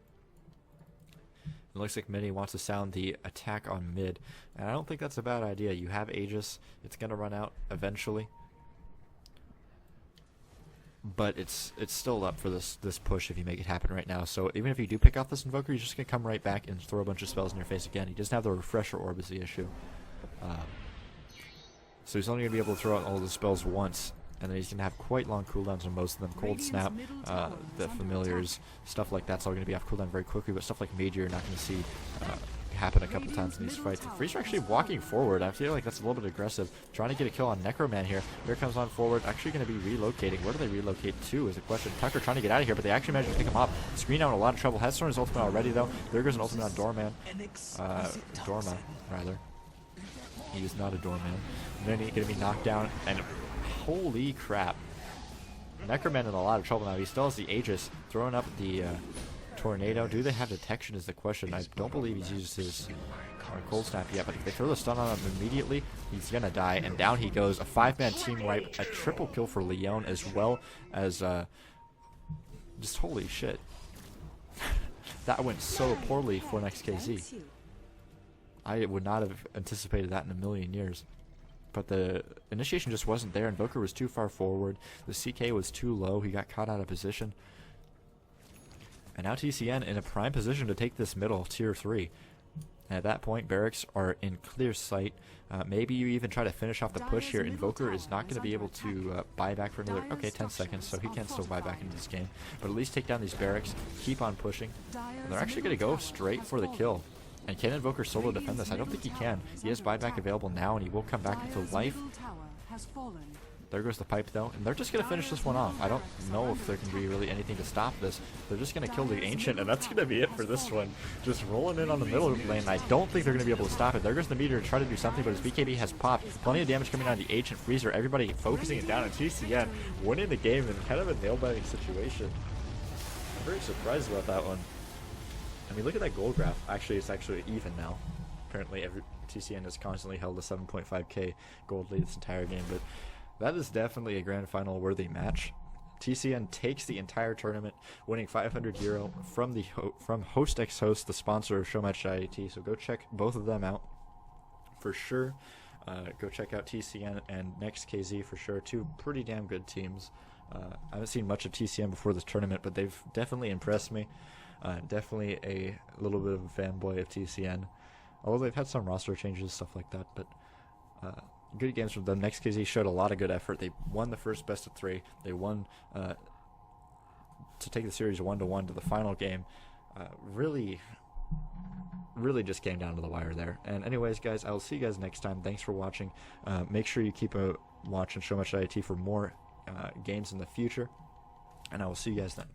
It looks like Mini wants to sound the attack on mid, and I don't think that's a bad idea. You have Aegis, it's going to run out eventually, but it's still up for this push if you make it happen right now. So even if you do pick off this Invoker, he's just going to come right back and throw a bunch of spells in your face again. He doesn't have the Refresher Orb is the issue. So he's only going to be able to throw out all the spells once, and then he's going to have quite long cooldowns on most of them. Cold Snap, the Familiars, stuff like that's all going to be off cooldown very quickly, but stuff like Mage you're not going to see happen a couple times in these fights. Freezer actually walking forward. I feel like that's a little bit aggressive. Trying to get a kill on Necroman here. Here comes on forward. Actually going to be relocating. Where do they relocate to is the question. Tucker trying to get out of here, but they actually managed to pick him up. Screen out in a lot of trouble. Has thrown his ultimate already, though. There goes an ultimate on Dorma, rather. He is not a Doorman. And then he's going to be knocked down, and holy crap. Necroman in a lot of trouble now. He still has the Aegis, throwing up the Tornado. Do they have detection is the question. I don't believe he's used his Cold Snap yet, but if they throw the stun on him immediately, he's going to die, and down he goes. A 5-man team wipe, a triple kill for Leon, as well as just holy shit. That went so poorly for NEXT.kz. I would not have anticipated that in a million years. But the initiation just wasn't there. Invoker was too far forward. The CK was too low. He got caught out of position. And now TCN in a prime position to take this middle tier 3. And at that point, barracks are in clear sight. Maybe you even try to finish off the push here. Invoker is not going to be able to buy back for another 10 seconds, so he can still buy back into this game. But at least take down these barracks, keep on pushing. And they're actually going to go straight for the kill. And can Invoker solo defend this? I don't think he can. He has buyback available now, and he will come back into life. There goes the pipe, though, and they're just going to finish this one off. I don't know if there can be really anything to stop this. They're just going to kill the Ancient, and that's going to be it for this one. Just rolling in on the middle lane. I don't think they're going to be able to stop it. There goes the meteor to try to do something, but his BKB has popped. Plenty of damage coming out of the Ancient Freezer. Everybody focusing it down, and TCN winning the game in kind of a nail-biting situation. I'm very surprised about that one. I mean, look at that gold graph. Actually, it's actually even now. Apparently, TCN has constantly held a 7.5k gold lead this entire game, but that is definitely a grand final worthy match. TCN takes the entire tournament, winning 500 euro from the from Host, the sponsor of Showmatch.it. So go check both of them out for sure. Go check out TCN and NEXT.kz for sure. Two pretty damn good teams. I haven't seen much of TCN before this tournament, but they've definitely impressed me. Definitely a little bit of a fanboy of TCN. Although they've had some roster changes, stuff like that, but good games from them. NEXT.kz showed a lot of good effort. They won the first best of 3. They won to take the series 1-1 to the final game. Really just came down to the wire there. And anyways, guys, I will see you guys next time. Thanks for watching. Make sure you keep a watch on Showmatch.it for more games in the future. And I will see you guys then.